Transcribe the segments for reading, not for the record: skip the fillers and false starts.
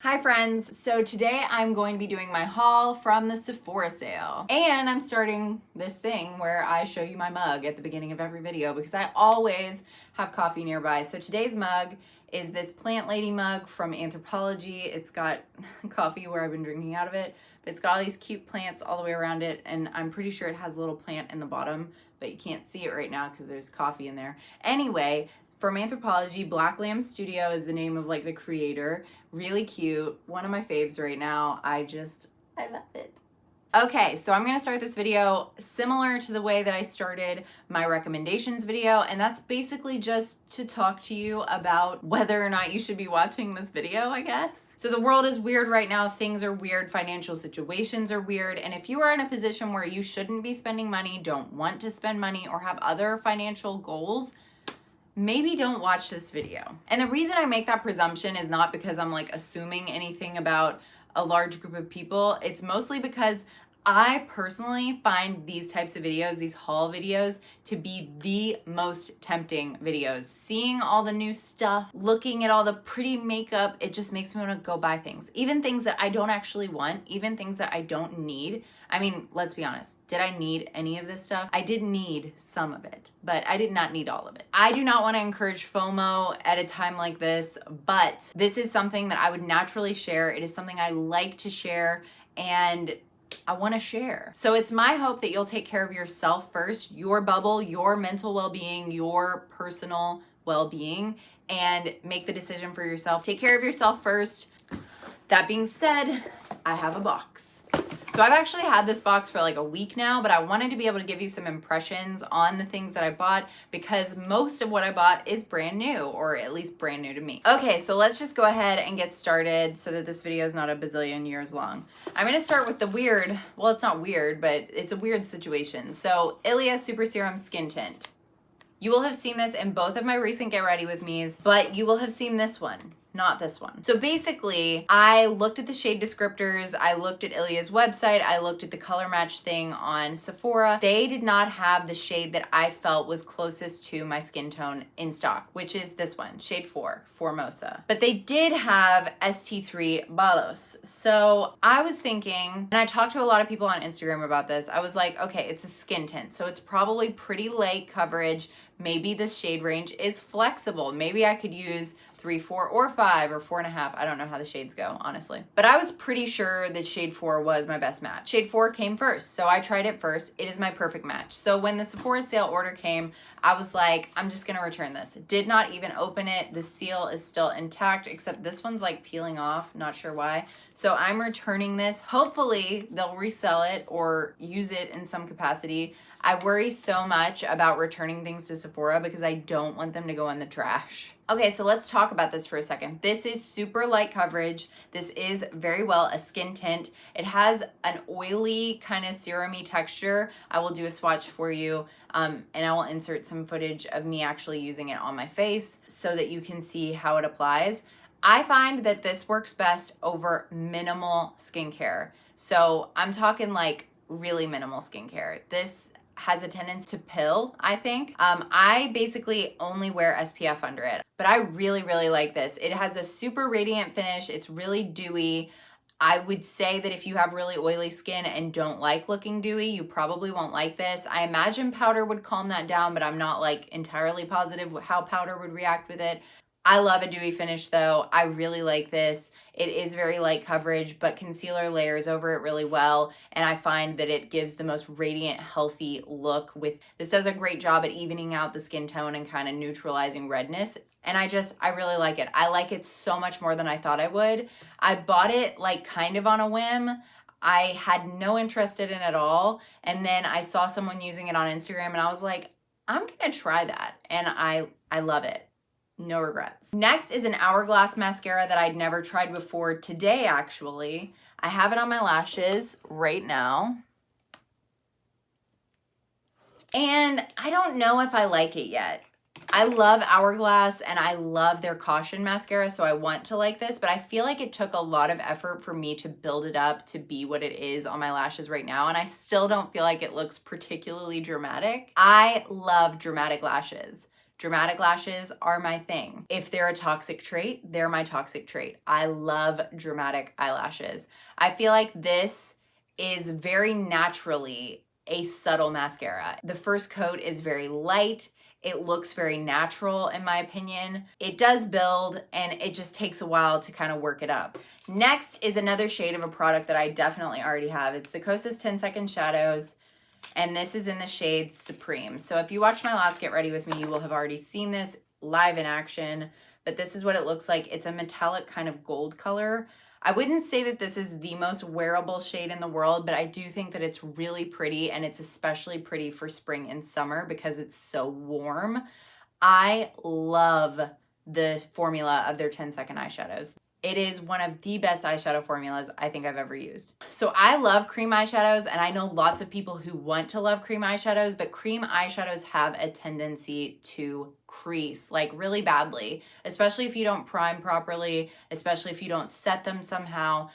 Hi friends, so today I'm going to be doing my haul from the Sephora sale. And I'm starting this thing where I show you my mug at the beginning of every video because I always have coffee nearby. So today's mug is this Plant Lady mug from Anthropologie. It's got coffee where I've been drinking out of it, but it's got all these cute plants all the way around it, and I'm pretty sure it has a little plant in the bottom, but you can't see it right now because there's coffee in there. Anyway, from Anthropologie, Black Lamb Studio is the name of like the creator. Really cute, one of my faves right now. I love it. Okay, so I'm gonna start this video similar to the way that I started my recommendations video, and that's basically just to talk to you about whether or not you should be watching this video, I guess. So the world is weird right now, things are weird, financial situations are weird, and if you are in a position where you shouldn't be spending money, don't want to spend money, or have other financial goals, maybe don't watch this video. And the reason I make that presumption is not because I'm like assuming anything about a large group of people. It's mostly because I personally find these types of videos, these haul videos, to be the most tempting videos. Seeing all the new stuff, looking at all the pretty makeup, it just makes me want to go buy things. Even things that I don't actually want, even things that I don't need. I mean, let's be honest, did I need any of this stuff? I did need some of it, but I did not need all of it. I do not want to encourage FOMO at a time like this, but this is something that I would naturally share. It is something I like to share, and I want to share. So it's my hope that you'll take care of yourself first, your bubble, your mental well-being, your personal well-being, and make the decision for yourself. Take care of yourself first. That being said, I have a box. So I've actually had this box for like a week now, but I wanted to be able to give you some impressions on the things that I bought because most of what I bought is brand new, or at least brand new to me. Okay, so let's just go ahead and get started so that this video is not a bazillion years long. I'm gonna start with the weird, well, it's not weird, but it's a weird situation. So ILIA Super Serum Skin Tint. You will have seen this in both of my recent Get Ready With Me's, but you will have seen this one. Not this one. So basically, I looked at the shade descriptors, I looked at ILIA's website, I looked at the color match thing on Sephora. They did not have the shade that I felt was closest to my skin tone in stock, which is this one, shade 4, Formosa. But they did have ST3 Balos. So I was thinking, and I talked to a lot of people on Instagram about this, I was like, okay, it's a skin tint, so it's probably pretty light coverage. Maybe this shade range is flexible. Maybe I could use 3, 4, or 5, or 4.5. I don't know how the shades go, honestly. But I was pretty sure that shade 4 was my best match. Shade 4 came first, so I tried it first. It is my perfect match. So when the Sephora sale order came, I was like, I'm just gonna return this. Did not even open it. The seal is still intact, except this one's like peeling off, not sure why. So I'm returning this. Hopefully they'll resell it or use it in some capacity. I worry so much about returning things to Sephora because I don't want them to go in the trash. Okay, so let's talk about this for a second. This is super light coverage. This is very well a skin tint. It has an oily kind of serum-y texture. I will do a swatch for you, and I will insert some footage of me actually using it on my face so that you can see how it applies. I find that this works best over minimal skincare. So I'm talking like really minimal skincare. This has a tendency to pill, I think. I basically only wear SPF under it, but I really, really like this. It has a super radiant finish. It's really dewy. I would say that if you have really oily skin and don't like looking dewy, you probably won't like this. I imagine powder would calm that down, but I'm not like entirely positive how powder would react with it. I love a dewy finish though. I really like this. It is very light coverage, but concealer layers over it really well. And I find that it gives the most radiant, healthy look with, this does a great job at evening out the skin tone and kind of neutralizing redness. And I really like it. I like it so much more than I thought I would. I bought it like kind of on a whim. I had no interest in it at all. And then I saw someone using it on Instagram and I was like, I'm gonna try that. And I love it. No regrets. Next is an Hourglass mascara that I'd never tried before today, actually. I have it on my lashes right now. And I don't know if I like it yet. I love Hourglass and I love their Caution mascara, so I want to like this, but I feel like it took a lot of effort for me to build it up to be what it is on my lashes right now, and I still don't feel like it looks particularly dramatic. I love dramatic lashes. Dramatic lashes are my thing. If they're a toxic trait, they're my toxic trait. I love dramatic eyelashes. I feel like this is very naturally a subtle mascara. The first coat is very light. It looks very natural in my opinion. It does build and it just takes a while to kind of work it up. Next is another shade of a product that I definitely already have. It's the KOSAS 10-Second Shadows, and this is in the shade Supreme. So if you watched my last Get Ready With Me, you will have already seen this live in action, but this is what it looks like. It's a metallic kind of gold color. I wouldn't say that this is the most wearable shade in the world, but I do think that it's really pretty, and it's especially pretty for spring and summer because it's so warm. I love the formula of their 10-second eyeshadows. It is one of the best eyeshadow formulas I think I've ever used. So I love cream eyeshadows, and I know lots of people who want to love cream eyeshadows, but cream eyeshadows have a tendency to crease like really badly, especially if you don't prime properly, especially if you don't set them somehow.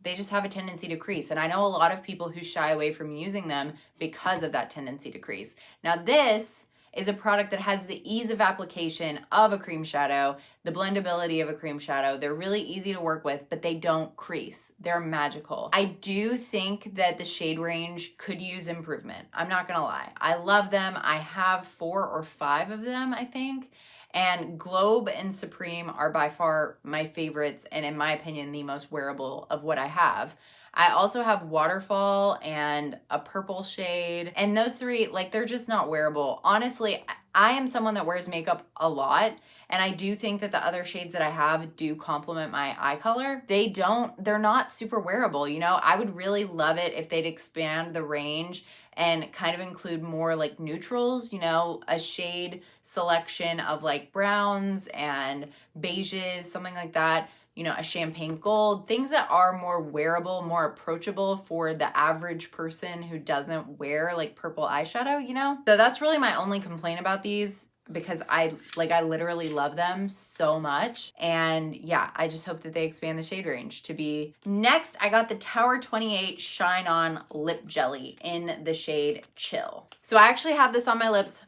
They just have a tendency to crease. And I know a lot of people who shy away from using them because of that tendency to crease. Now this is a product that has the ease of application of a cream shadow, the blendability of a cream shadow. They're really easy to work with, but they don't crease. They're magical. I do think that the shade range could use improvement. I'm not gonna lie. I love them. I have 4 or 5 of them, I think. And Globe and Supreme are by far my favorites, and in my opinion, the most wearable of what I have. I also have Waterfall and a purple shade, and those 3, like, they're just not wearable. Honestly, I am someone that wears makeup a lot, and I do think that the other shades that I have do complement my eye color. They're not super wearable, you know? I would really love it if they'd expand the range and kind of include more like neutrals, you know, a shade selection of like browns and beiges, something like that. You know, a champagne gold, things that are more wearable, more approachable for the average person who doesn't wear like purple eyeshadow, you know? So that's really my only complaint about these, because I literally love them so much. And yeah, I just hope that they expand the shade range to be. Next, I got the Tower 28 Shine On Lip Jelly in the shade Chill. So I actually have this on my lips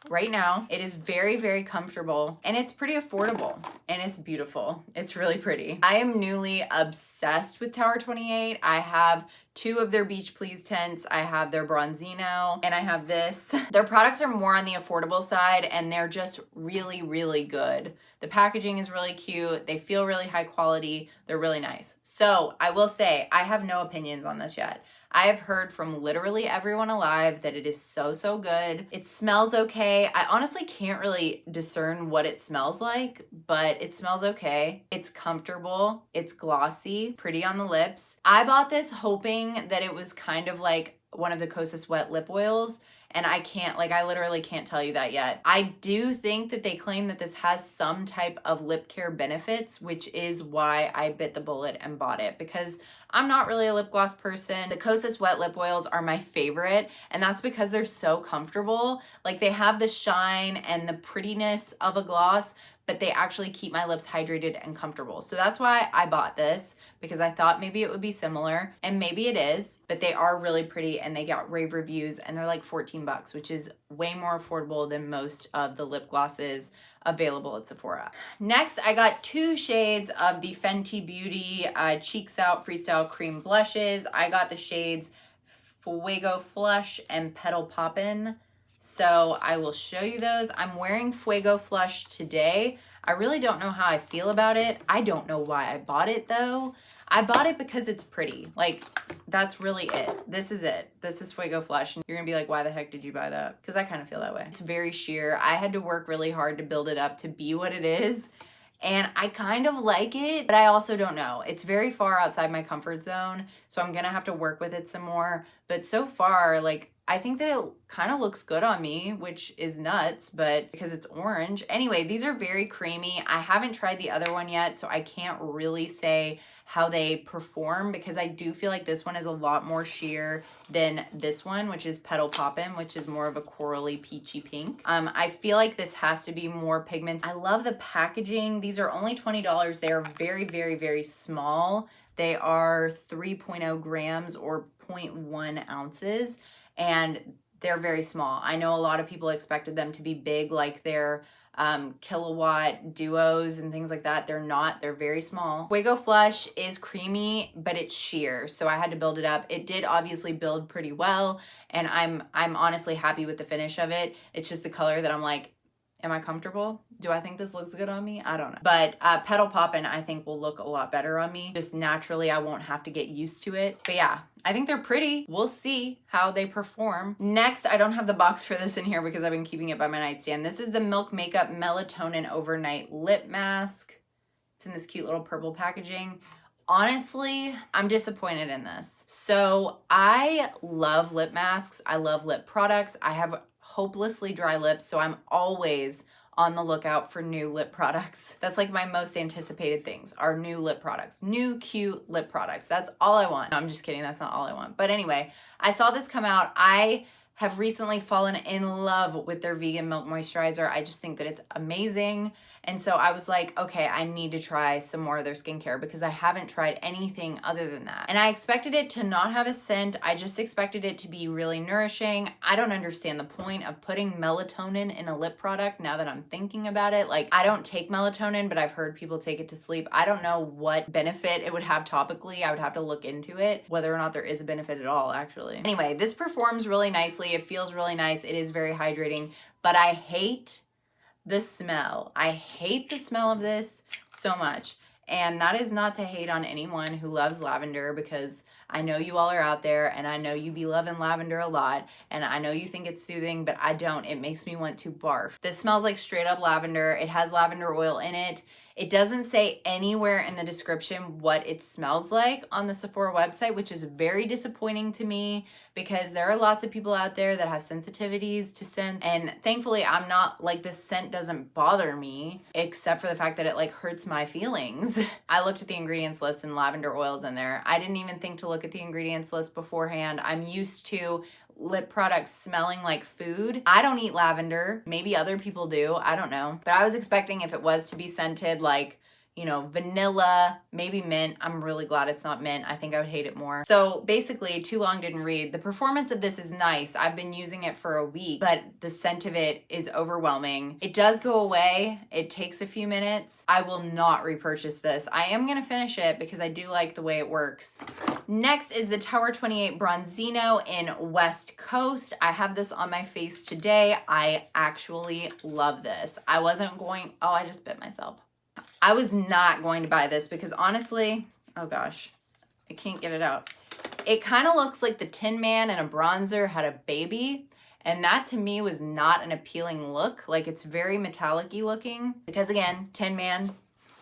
right now. It is very, very comfortable, and it's pretty affordable, and it's beautiful. It's really pretty. I am newly obsessed with Tower 28. I have 2 of their Beach Please tints. I have their Bronzino, and I have this. Their products are more on the affordable side, and they're just really, really good. The packaging is really cute. They feel really high quality. They're really nice. So I will say, I have no opinions on this yet. I have heard from literally everyone alive that it is so, so good. It smells okay. I honestly can't really discern what it smells like, but it smells okay. It's comfortable. It's glossy, pretty on the lips. I bought this hoping that it was kind of like one of the KOSAS wet lip oils, and I literally can't tell you that yet. I do think that they claim that this has some type of lip care benefits, which is why I bit the bullet and bought it, because I'm not really a lip gloss person. The KOSAS wet lip oils are my favorite, and that's because they're so comfortable. Like, they have the shine and the prettiness of a gloss, but they actually keep my lips hydrated and comfortable. So that's why I bought this, because I thought maybe it would be similar, and maybe it is, but they are really pretty and they got rave reviews, and they're like 14 bucks, which is way more affordable than most of the lip glosses available at Sephora. Next, I got 2 shades of the Fenty Beauty Cheeks Out Freestyle Cream Blushes. I got the shades Fuego Flush and Petal Poppin'. So I will show you those. I'm wearing Fuego Flush today. I really don't know how I feel about it. I don't know why I bought it though. I bought it because it's pretty. Like, that's really it. This is it. This is Fuego Flush. And you're gonna be like, why the heck did you buy that? Because I kind of feel that way. It's very sheer. I had to work really hard to build it up to be what it is. And I kind of like it, but I also don't know. It's very far outside my comfort zone, so I'm gonna have to work with it some more. But so far, like, I think that it kind of looks good on me, which is nuts, but because it's orange. Anyway, these are very creamy. I haven't tried the other one yet, so I can't really say how they perform, because I do feel like this one is a lot more sheer than this one, which is Petal Poppin', which is more of a corally peachy pink. I feel like this has to be more pigment. I love the packaging. These are only $20. They are very, very, very small. They are 3.0 grams or 0.1 ounces. And they're very small. I know a lot of people expected them to be big, like their kilowatt duos and things like that. They're not. They're very small. Fuego Flush is creamy, but it's sheer, so I had to build it up. It did obviously build pretty well, and I'm honestly happy with the finish of it. It's just the color that I'm like, am I comfortable? Do I think this looks good on me? I don't know. But Petal Poppin' I think will look a lot better on me. Just naturally, I won't have to get used to it. But yeah, I think they're pretty. We'll see how they perform. Next, I don't have the box for this in here because I've been keeping it by my nightstand. This is the Milk Makeup Melatonin Overnight Lip Mask. It's in this cute little purple packaging. Honestly, I'm disappointed in this. So I love lip masks. I love lip products. I have hopelessly dry lips, so I'm always on the lookout for new lip products. That's like my most anticipated things are new lip products, new cute lip products. That's all I want. No, I'm just kidding. That's not all I want. But anyway, I saw this come out. I have recently fallen in love with their vegan milk moisturizer. I just think that it's amazing. And so I was like, okay, I need to try some more of their skincare because I haven't tried anything other than that. And I expected it to not have a scent. I just expected it to be really nourishing. I don't understand the point of putting melatonin in a lip product now that I'm thinking about it. Like, I don't take melatonin, but I've heard people take it to sleep. I don't know what benefit it would have topically. I would have to look into it, whether or not there is a benefit at all, actually. Anyway, this performs really nicely. It feels really nice. It is very hydrating, but I hate the smell. I hate the smell of this so much. And that is not to hate on anyone who loves lavender, because I know you all are out there and I know you be loving lavender a lot and I know you think it's soothing, but I don't. It makes me want to barf. This smells like straight up lavender. It has lavender oil in it. It doesn't say anywhere in the description what it smells like on the Sephora website, which is very disappointing to me because there are lots of people out there that have sensitivities to scent. And thankfully I'm not, like, this scent doesn't bother me except for the fact that it like hurts my feelings. I looked at the ingredients list and lavender oil's in there. I didn't even think to look at the ingredients list beforehand. I'm used to lip products smelling like food. I don't eat lavender. Maybe other people do. I don't know. But I was expecting if it was to be scented like, you know, vanilla, maybe mint. I'm really glad it's not mint. I think I would hate it more. So basically, too long didn't read. The performance of this is nice. I've been using it for a week, but the scent of it is overwhelming. It does go away. It takes a few minutes. I will not repurchase this. I am gonna finish it because I do like the way it works. Next is the Tower 28 Bronzino in West Coast. I have this on my face today. I actually love this. I wasn't going, oh, I just bit myself. I was not going to buy this because honestly, oh gosh, I can't get it out. It kind of looks like the Tin Man and a bronzer had a baby. And that to me was not an appealing look. Like, it's very metallic-y looking because again, Tin Man,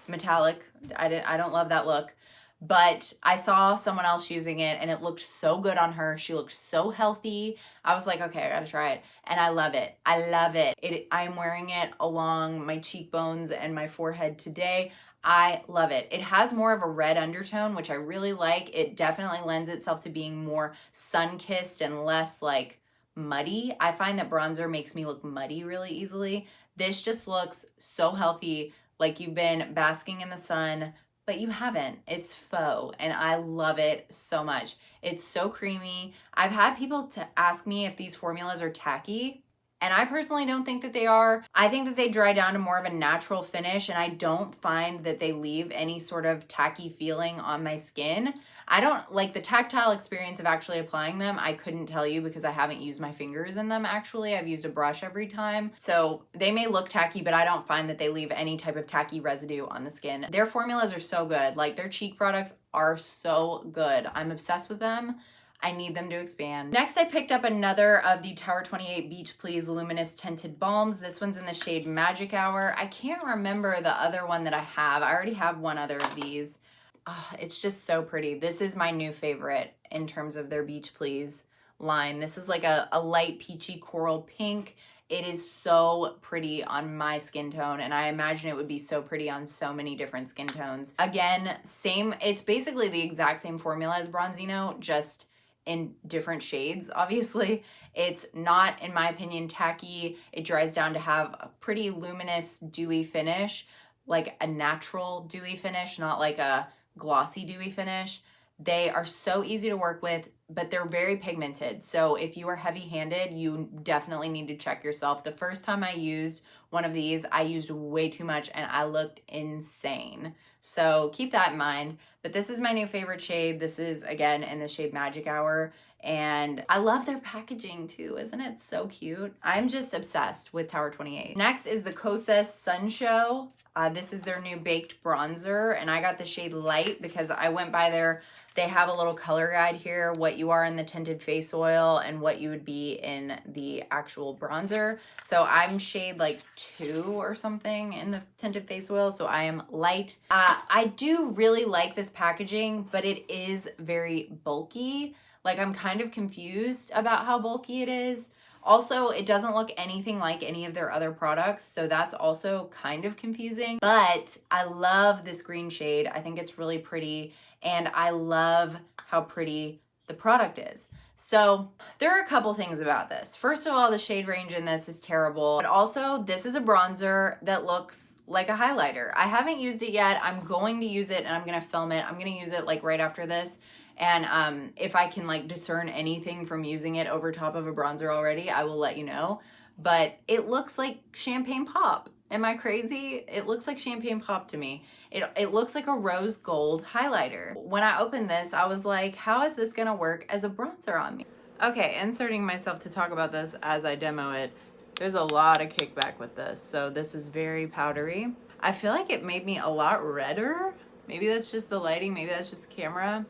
metallic. I don't love that look. But I saw someone else using it and it looked so good on her. She looked so healthy. I was like, okay, I gotta try it. And I love it. I love it. I'm wearing it along my cheekbones and my forehead today. I love it. It has more of a red undertone, which I really like. It definitely lends itself to being more sun-kissed and less like muddy. I find that bronzer makes me look muddy really easily. This just looks so healthy, like you've been basking in the sun, but you haven't. It's faux, and I love it so much. It's so creamy. I've had people to ask me if these formulas are tacky, and I personally don't think that they are. I think that they dry down to more of a natural finish, and I don't find that they leave any sort of tacky feeling on my skin. I don't like the tactile experience of actually applying them. I couldn't tell you because I haven't used my fingers in them actually. I've used a brush every time. So they may look tacky, but I don't find that they leave any type of tacky residue on the skin. Their formulas are so good. Like, their cheek products are so good. I'm obsessed with them. I need them to expand. Next, I picked up another of the Tower 28 Beach Please Luminous Tinted Balms. This one's in the shade Magic Hour. I can't remember the other one that I have. I already have one other of these. Oh, it's just so pretty. This is my new favorite in terms of their Beach Please line. This is like a light peachy coral pink. It is so pretty on my skin tone, and I imagine it would be so pretty on so many different skin tones. Again, same, it's basically the exact same formula as Bronzino, just in different shades, obviously. It's not, in my opinion, tacky. It dries down to have a pretty luminous, dewy finish, like a natural dewy finish, not like a glossy dewy finish. They are so easy to work with, but they're very pigmented. So if you are heavy-handed, you definitely need to check yourself. The first time I used one of these, I used way too much and I looked insane. So keep that in mind. But this is my new favorite shade. This is, again, in the shade Magic Hour. And I love their packaging too. Isn't it so cute? I'm just obsessed with Tower 28. Next is the KOSAS Sun Show. This is their new baked bronzer, and I got the shade Light because I went by there. They have a little color guide here, what you are in the tinted face oil and what you would be in the actual bronzer. So I'm shade like 2 or something in the tinted face oil, so I am Light. I do really like this packaging, but it is very bulky. Like, I'm kind of confused about how bulky it is. Also, it doesn't look anything like any of their other products, so that's also kind of confusing. But I love this green shade. I think it's really pretty, and I love how pretty the product is. So there are a couple things about this. First of all, the shade range in this is terrible, but also this is a bronzer that looks like a highlighter. I haven't used it yet. I'm going to use it and I'm gonna film it. I'm gonna use it like right after this. And if I can like discern anything from using it over top of a bronzer already, I will let you know. But it looks like champagne pop. Am I crazy? It looks like champagne pop to me. It looks like a rose gold highlighter. When I opened this, I was like, how is this gonna work as a bronzer on me? Okay, inserting myself to talk about this as I demo it. There's a lot of kickback with this. So this is very powdery. I feel like it made me a lot redder. Maybe that's just the lighting, maybe that's just the camera.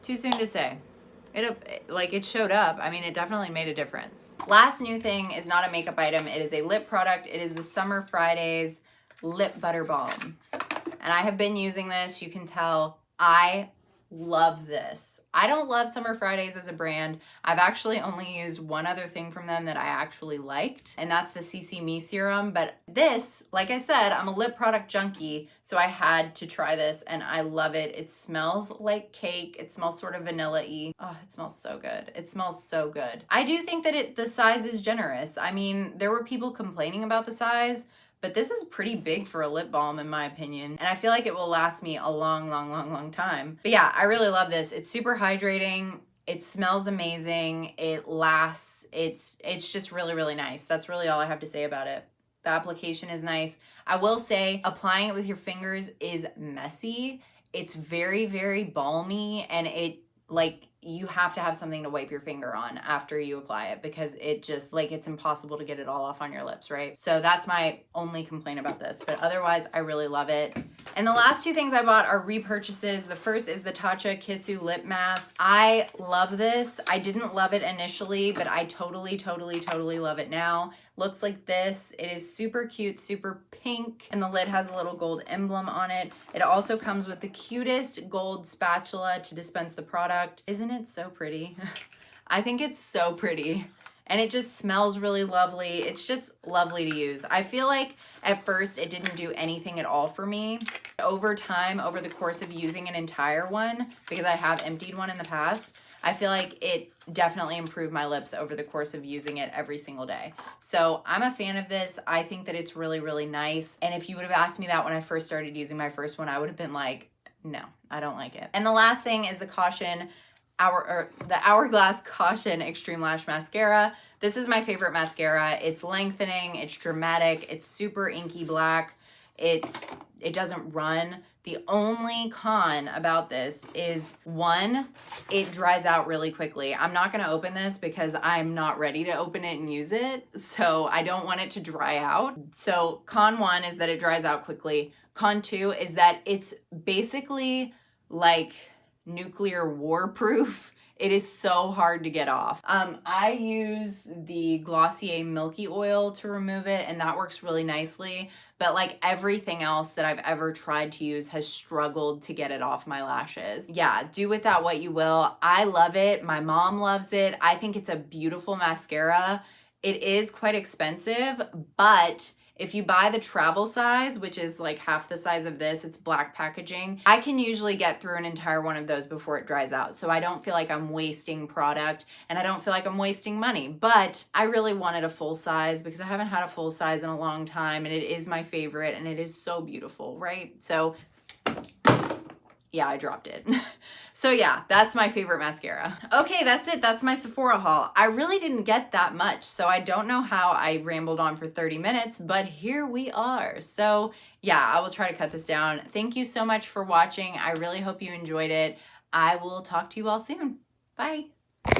Too soon to say. It showed up. I mean, it definitely made a difference. Last new thing is not a makeup item. It is a lip product. It is the Summer Fridays Lip Butter Balm. And I have been using this. You can tell I love this. I don't love Summer Fridays as a brand. I've actually only used one other thing from them that I actually liked, and that's the CC Me serum. But this, like I said, I'm a lip product junkie, so I had to try this, and I love it. It smells like cake. It smells sort of vanilla-y. Oh, it smells so good. It smells so good. I do think that the size is generous. I mean, there were people complaining about the size, but this is pretty big for a lip balm in my opinion. And I feel like it will last me a long time. But yeah, I really love this. It's super hydrating. It smells amazing. It lasts. It's just really nice. That's really all I have to say about it. The application is nice. I will say applying it with your fingers is messy. It's very balmy, and you have to have something to wipe your finger on after you apply it because it just it's impossible to get it all off on your lips, right? So that's my only complaint about this, but otherwise I really love it. And the last two things I bought are repurchases. The first is the Tatcha Kissu lip mask. I love this. I didn't love it initially, but I totally love it now. Looks like this. It is super cute, super pink, and the lid has a little gold emblem on it. It also comes with the cutest gold spatula to dispense the product. Isn't it so pretty? I think it's so pretty. And it just smells really lovely. It's just lovely to use. I feel like at first it didn't do anything at all for me. Over time, over the course of using an entire one, because I have emptied one in the past, I feel like it definitely improved my lips over the course of using it every single day. So I'm a fan of this. I think that it's really nice. And if you would have asked me that when I first started using my first one, I would have been like, no, I don't like it. And the last thing is the Hourglass Caution Extreme Lash Mascara. This is my favorite mascara. It's lengthening, it's dramatic, it's super inky black. It doesn't run. The only con about this is, one, it dries out really quickly. I'm not gonna open this because I'm not ready to open it and use it, so I don't want it to dry out. So con one is that it dries out quickly. Con two is that it's basically like nuclear war proof. It is so hard to get off. I use the Glossier Milky Oil to remove it, and that works really nicely. But like everything else that I've ever tried to use has struggled to get it off my lashes. Yeah, do with that what you will. I love it. My mom loves it. I think it's a beautiful mascara. It is quite expensive, but If you buy the travel size, which is like half the size of this, it's black packaging, I can usually get through an entire one of those before it dries out. So I don't feel like I'm wasting product and I don't feel like I'm wasting money. But I really wanted a full size because I haven't had a full size in a long time and it is my favorite and it is so beautiful, right? So yeah, I dropped it. So yeah, that's my favorite mascara. Okay, that's it. That's my Sephora haul. I really didn't get that much, so I don't know how I rambled on for 30 minutes, but here we are. So yeah, I will try to cut this down. Thank you so much for watching. I really hope you enjoyed it. I will talk to you all soon. Bye.